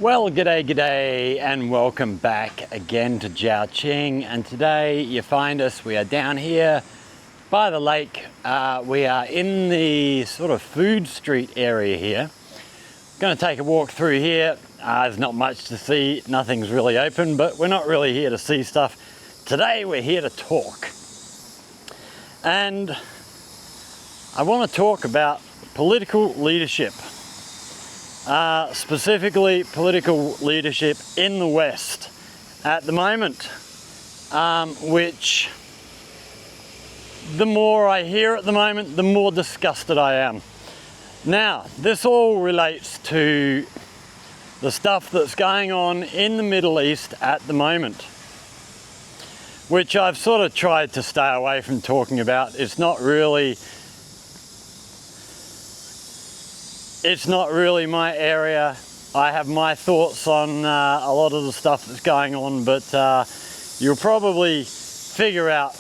Well, g'day, and welcome back again to Zhaoqing. And today you find us, we are down here by the lake. We are in the sort of food street area here. Going to take a walk through here. There's not much to see, nothing's really open, but we're not really here to see stuff. Today we're here to talk. And I want to talk about political leadership. Specifically political leadership in the West at the moment, which the more I hear at the moment, the more disgusted I am. Now, this all relates to the stuff that's going on in the Middle East at the moment, which I've sort of tried to stay away from talking about. It's not really my area. I have my thoughts on a lot of the stuff that's going on, but you'll probably figure out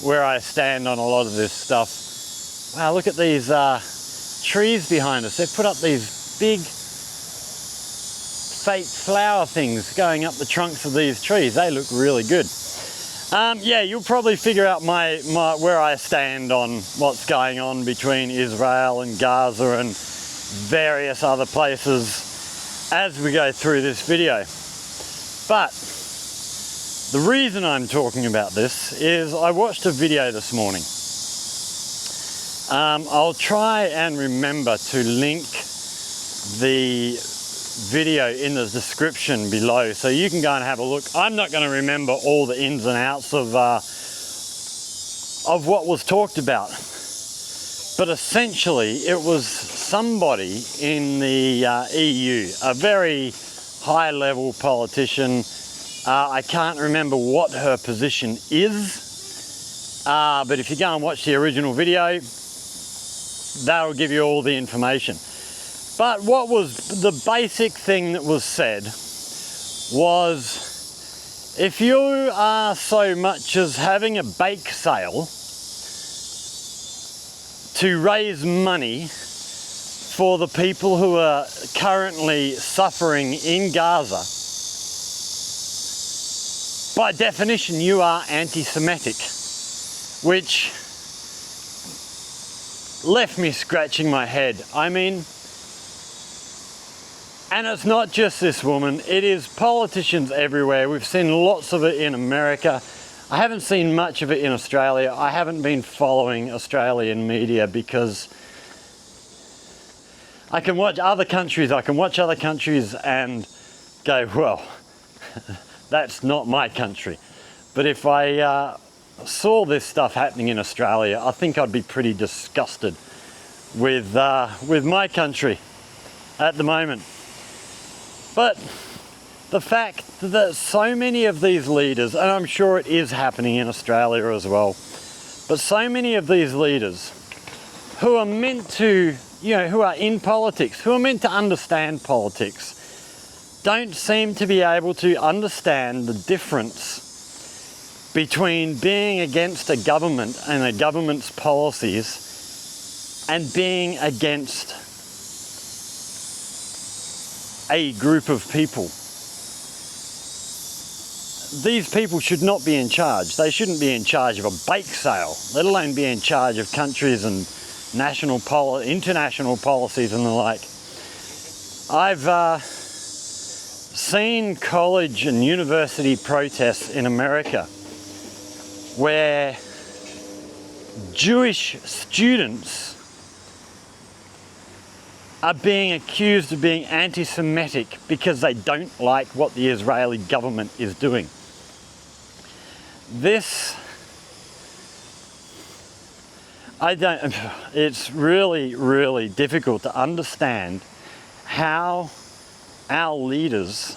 where I stand on a lot of this stuff. Wow, look at these trees behind us. They've put up these big fake flower things going up the trunks of these trees. They look really good. Yeah, you'll probably figure out where I stand on what's going on between Israel and Gaza and various other places as we go through this video. But the reason I'm talking about this is I watched a video this morning. I'll try and remember to link the video in the description below so you can go and have a look. I'm not going to remember all the ins and outs of what was talked about, but essentially it was somebody in the EU, a very high level politician. I can't remember what her position is, but if you go and watch the original video, that'll give you all the information. But what was the basic thing that was said was, if you are so much as having a bake sale to raise money for the people who are currently suffering in Gaza, by definition you are anti-Semitic, which left me scratching my head. I mean, and it's not just this woman, it is politicians everywhere. We've seen lots of it in America. I haven't seen much of it in Australia. I haven't been following Australian media because I can watch other countries and go, well, that's not my country. But if I saw this stuff happening in Australia, I think I'd be pretty disgusted with my country at the moment. But the fact that so many of these leaders, and I'm sure it is happening in Australia as well, but so many of these leaders who are meant to, who are in politics, who are meant to understand politics, don't seem to be able to understand the difference between being against a government and a government's policies and being against a group of people. These people should not be in charge. They shouldn't be in charge of a bake sale, let alone be in charge of countries and international policies and the like. I've seen college and university protests in America where Jewish students are being accused of being anti-Semitic because they don't like what the Israeli government is doing. It's really, really difficult to understand how our leaders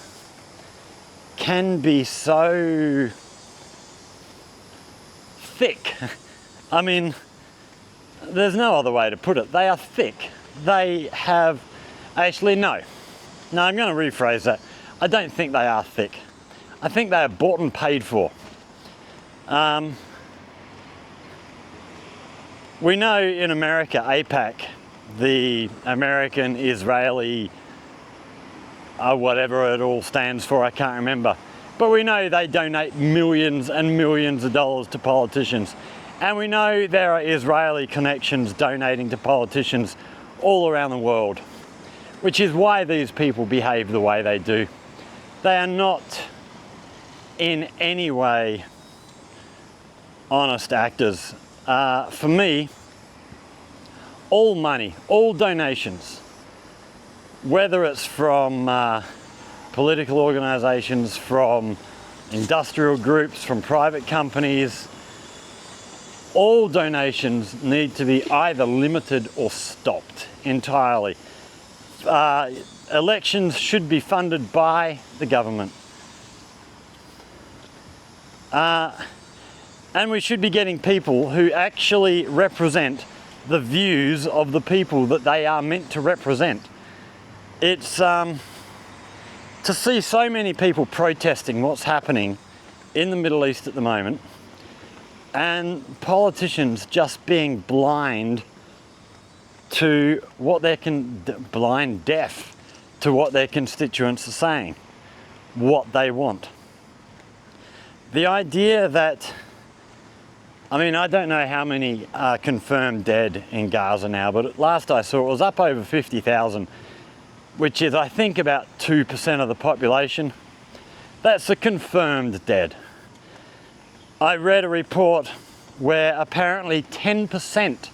can be so thick. I mean, there's no other way to put it. They are thick. They have, actually no, I'm going to rephrase that. I don't think they are thick. I think they are bought and paid for. We know in America, AIPAC, the American-Israeli whatever it all stands for, I can't remember. But we know they donate millions and millions of dollars to politicians. And we know there are Israeli connections donating to politicians all around the world, which is why these people behave the way they do. They are not in any way honest actors. For me, all money, all donations, whether it's from political organisations, from industrial groups, from private companies, all donations need to be either limited or stopped entirely. Elections should be funded by the government. And we should be getting people who actually represent the views of the people that they are meant to represent. It's to see so many people protesting what's happening in the Middle East at the moment, and politicians just being blind to what blind deaf to what their constituents are saying, what they want. The idea that, I mean, I don't know how many are confirmed dead in Gaza now, but last I saw it was up over 50,000, which is, I think, about 2% of the population. That's the confirmed dead. I read a report where apparently 10%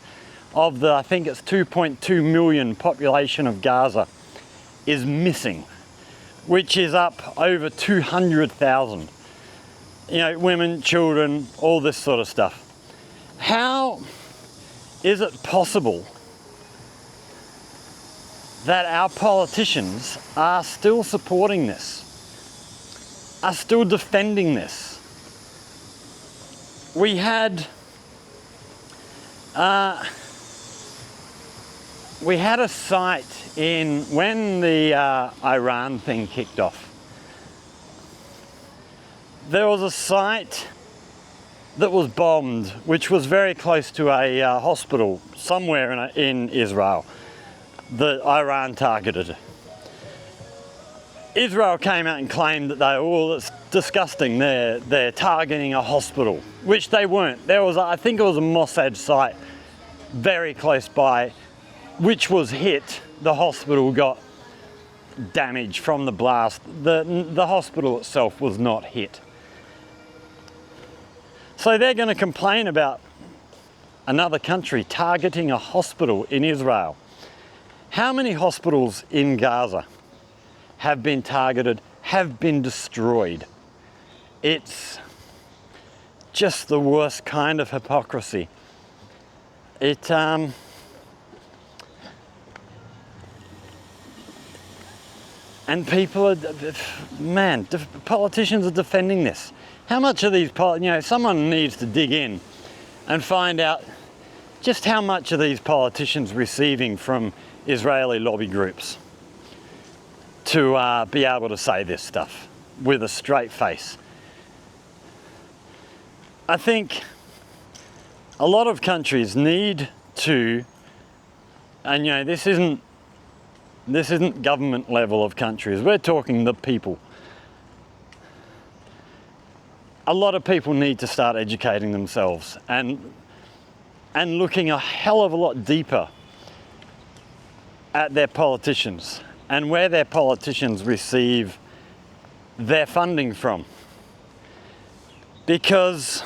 of the, I think it's 2.2 million population of Gaza is missing, which is up over 200,000. You know, women, children, all this sort of stuff. How is it possible that our politicians are still supporting this, are still defending this? We had a site when the Iran thing kicked off. There was a site that was bombed, which was very close to a hospital somewhere in Israel that Iran targeted. Israel came out and claimed that it's disgusting, they're targeting a hospital, which they weren't. There was, I think it was a Mossad site very close by, which was hit. The hospital got damage from the blast. The hospital itself was not hit. So they're going to complain about another country targeting a hospital in Israel. How many hospitals in Gaza have been targeted, have been destroyed? It's just the worst kind of hypocrisy. And people are, man, politicians are defending this. How much of these, someone needs to dig in and find out just how much are these politicians receiving from Israeli lobby groups to be able to say this stuff with a straight face. I think a lot of countries need to, and this isn't government level of countries, we're talking the people. A lot of people need to start educating themselves and looking a hell of a lot deeper at their politicians and where their politicians receive their funding from. Because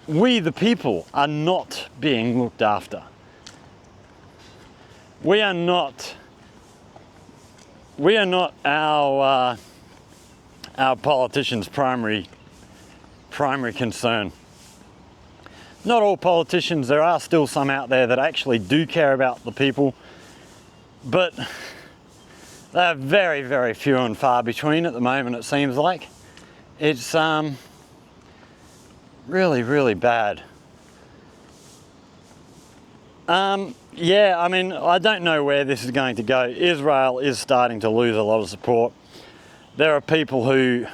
we, the people, are not being looked after. We are not our politicians' primary concern. Not all politicians, there are still some out there that actually do care about the people, but they're very, very few and far between at the moment, it seems like. It's really, really bad. Yeah, I mean, I don't know where this is going to go. Israel is starting to lose a lot of support. There are people who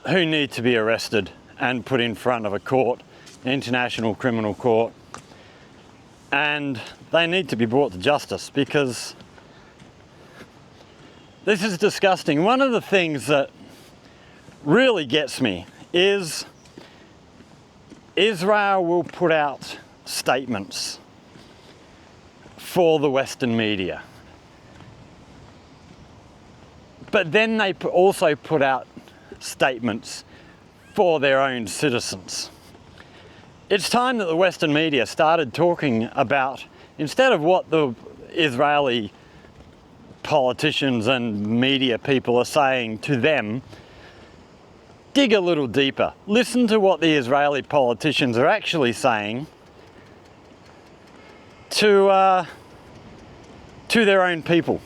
need to be arrested and put in front of a court, an international criminal court, and they need to be brought to justice because This is disgusting. One of the things that really gets me is Israel will put out statements for the Western media, but then they also put out statements for their own citizens. It's time that the Western media started talking about, instead of what the Israeli politicians and media people are saying to them, dig a little deeper. Listen to what the Israeli politicians are actually saying to their own people,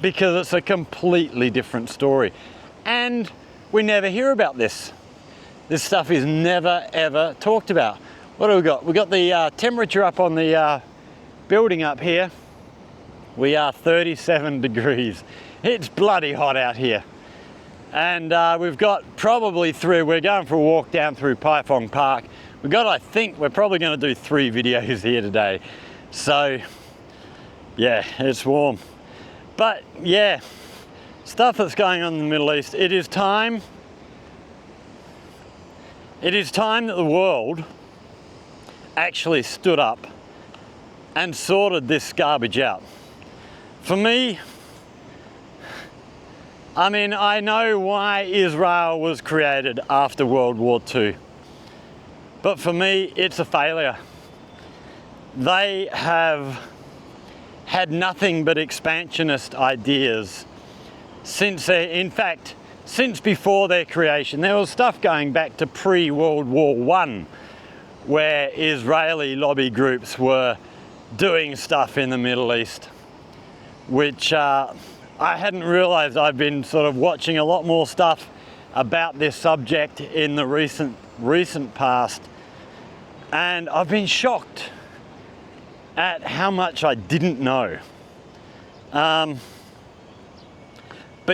because it's a completely different story. And we never hear about this. This stuff is never ever talked about. What do we got? We got the temperature up on the building up here. We are 37 degrees. It's bloody hot out here. And we've got probably we're going for a walk down through Pai Phong Park. I think we're probably going to do 3 videos here today. So yeah, it's warm. But yeah, stuff that's going on in the Middle East. It is time that the world actually stood up and sorted this garbage out. For me, I mean, I know why Israel was created after World War II, but for me, it's a failure. They have had nothing but expansionist ideas since before their creation. There was stuff going back to pre-World War I, where Israeli lobby groups were doing stuff in the Middle East, which I hadn't realized. I've been sort of watching a lot more stuff about this subject in the recent past, and I've been shocked at how much I didn't know. But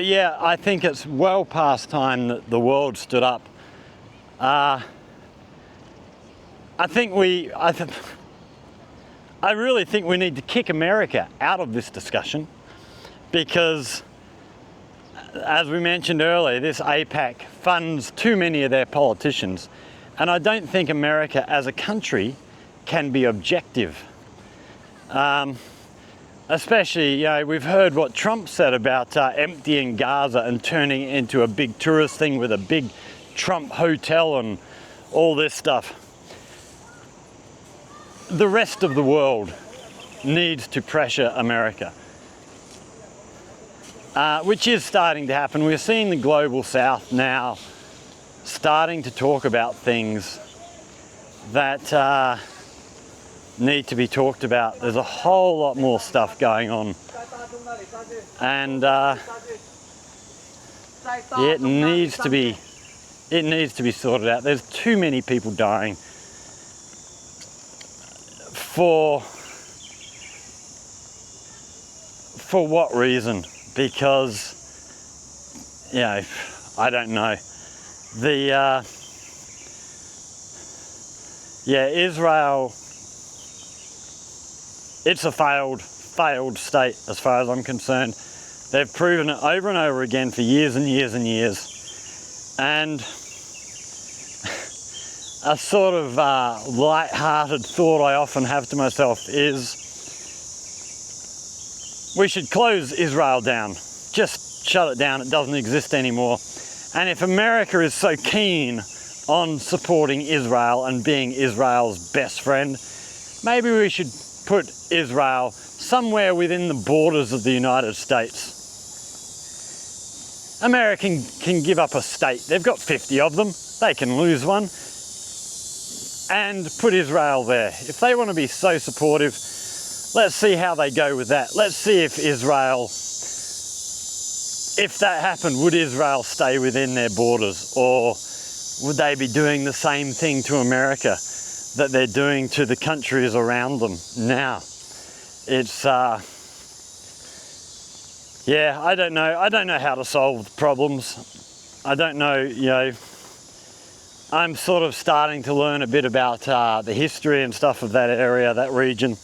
yeah, I think it's well past time that the world stood up. I really think we need to kick America out of this discussion, because, as we mentioned earlier, this AIPAC funds too many of their politicians, and I don't think America as a country can be objective. Especially, you know, we've heard what Trump said about emptying Gaza and turning it into a big tourist thing with a big Trump hotel and all this stuff. The rest of the world needs to pressure America, which is starting to happen. We're seeing the global south now starting to talk about things that need to be talked about. There's a whole lot more stuff going on, and it needs to be sorted out. There's too many people dying. For what reason? Because, you know, I don't know. Israel, it's a failed state as far as I'm concerned. They've proven it over and over again for years and years and years. And a sort of light-hearted thought I often have to myself is, we should close Israel down. Just shut it down. It doesn't exist anymore. And if America is so keen on supporting Israel and being Israel's best friend, maybe we should put Israel somewhere within the borders of the United States. America can give up a state. They've got 50 of them. They can lose one. And put Israel there. If they want to be so supportive, let's see how they go with that. Let's see if that happened, would Israel stay within their borders, or would they be doing the same thing to America that they're doing to the countries around them now? It's, yeah, I don't know. I don't know how to solve the problems. I don't know, you know, I'm sort of starting to learn a bit about the history and stuff of that area, that region.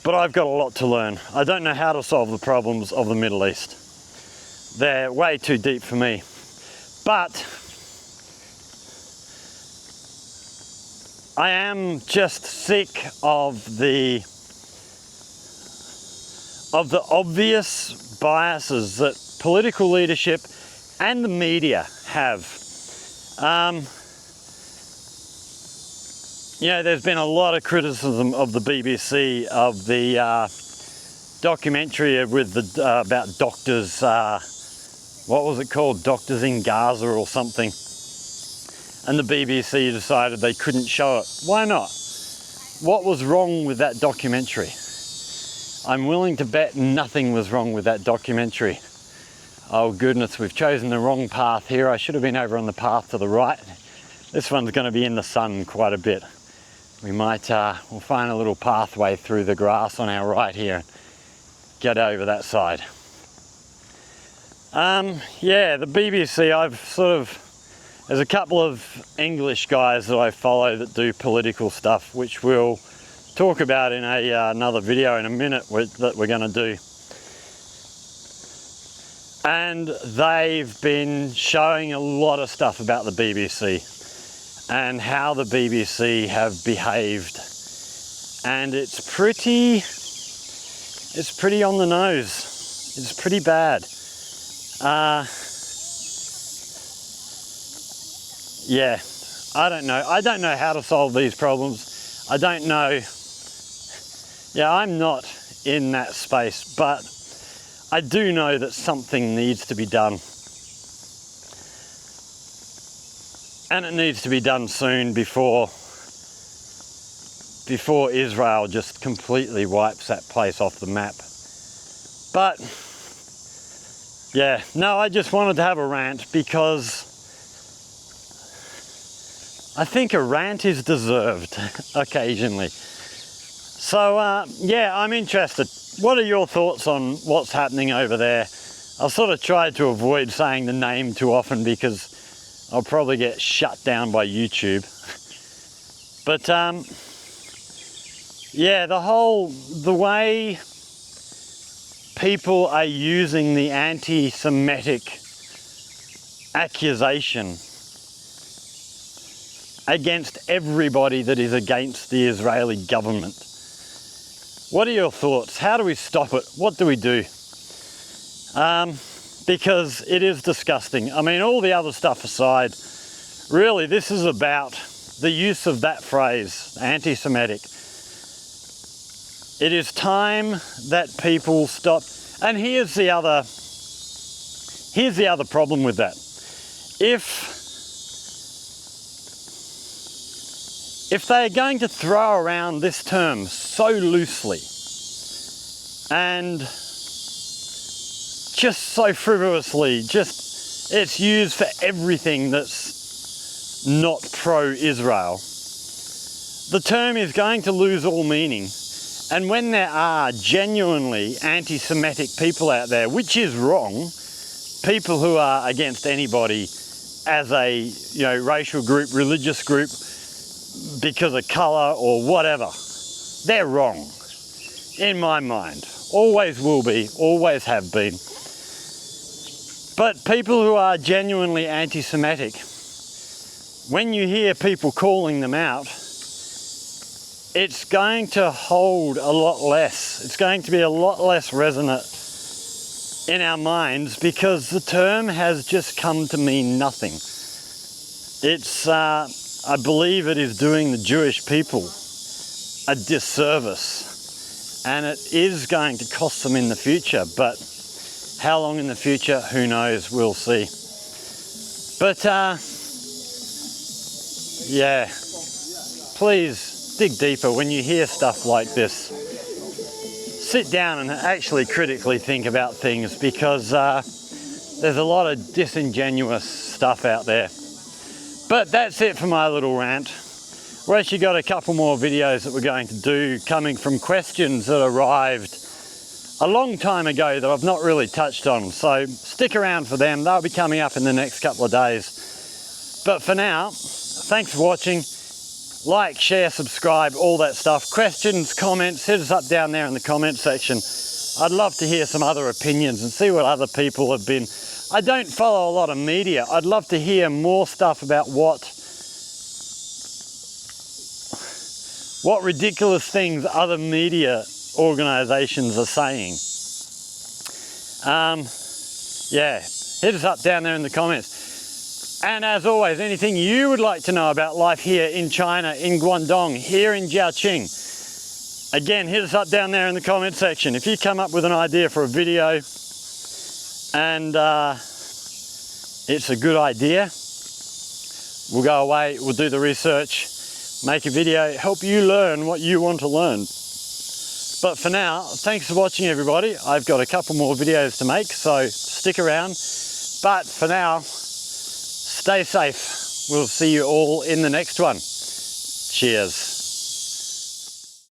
But I've got a lot to learn. I don't know how to solve the problems of the Middle East. they're way too deep for me. But I am just sick of the obvious biases that political leadership and the media have. You know, there's been a lot of criticism of the BBC, of the documentary with the about doctors, what was it called, Doctors in Gaza or something, and the BBC decided they couldn't show it. Why not? What was wrong with that documentary? I'm willing to bet nothing was wrong with that documentary. Oh goodness, we've chosen the wrong path here. I should have been over on the path to the right. This one's going to be in the sun quite a bit. We might, we'll find a little pathway through the grass on our right here and get over that side. Yeah, the BBC, there's a couple of English guys that I follow that do political stuff, which we'll talk about in another video in a minute that we're going to do. And they've been showing a lot of stuff about the BBC and how the BBC have behaved, and it's pretty on the nose. It's pretty bad. Yeah, I don't know how to solve these problems. I don't know. Yeah, I'm not in that space, but I do know that something needs to be done. And it needs to be done soon before Israel just completely wipes that place off the map. But yeah, no, I just wanted to have a rant because I think a rant is deserved occasionally. So yeah, I'm interested. What are your thoughts on what's happening over there? I've sort of tried to avoid saying the name too often because I'll probably get shut down by YouTube. But yeah, the way people are using the anti-Semitic accusation against everybody that is against the Israeli government. What are your thoughts? How do we stop it? What do we do? Because it is disgusting. I mean, all the other stuff aside, really this is about the use of that phrase, anti-Semitic. It is time that people stop. And here's the other problem with that. If they're going to throw around this term so loosely and just so frivolously, it's used for everything that's not pro-Israel, the term is going to lose all meaning. And when there are genuinely anti-Semitic people out there, which is wrong, people who are against anybody as a racial group, religious group, because of colour or whatever, they're wrong, in my mind. Always will be, always have been. But people who are genuinely anti-Semitic, when you hear people calling them out, it's going to hold a lot less. It's going to be a lot less resonant in our minds because the term has just come to mean nothing. It's, I believe it is doing the Jewish people a disservice, and it is going to cost them in the future, but how long in the future, who knows, we'll see. But yeah, please dig deeper when you hear stuff like this. Sit down and actually critically think about things, because there's a lot of disingenuous stuff out there. But that's it for my little rant. We've actually got a couple more videos that we're going to do coming from questions that arrived a long time ago that I've not really touched on. So stick around for them. They'll be coming up in the next couple of days. But for now, thanks for watching. Like, share, subscribe, all that stuff. Questions, comments, hit us up down there in the comment section. I'd love to hear some other opinions and see what other people have been. I don't follow a lot of media. I'd love to hear more stuff about what ridiculous things other media organizations are saying. Yeah, hit us up down there in the comments. And as always, anything you would like to know about life here in China, in Guangdong, here in Jiaqing, again, hit us up down there in the comment section. If you come up with an idea for a video and it's a good idea, we'll go away, we'll do the research, make a video, help you learn what you want to learn. But for now, thanks for watching, everybody. I've got a couple more videos to make, so stick around. But for now, stay safe. We'll see you all in the next one. Cheers.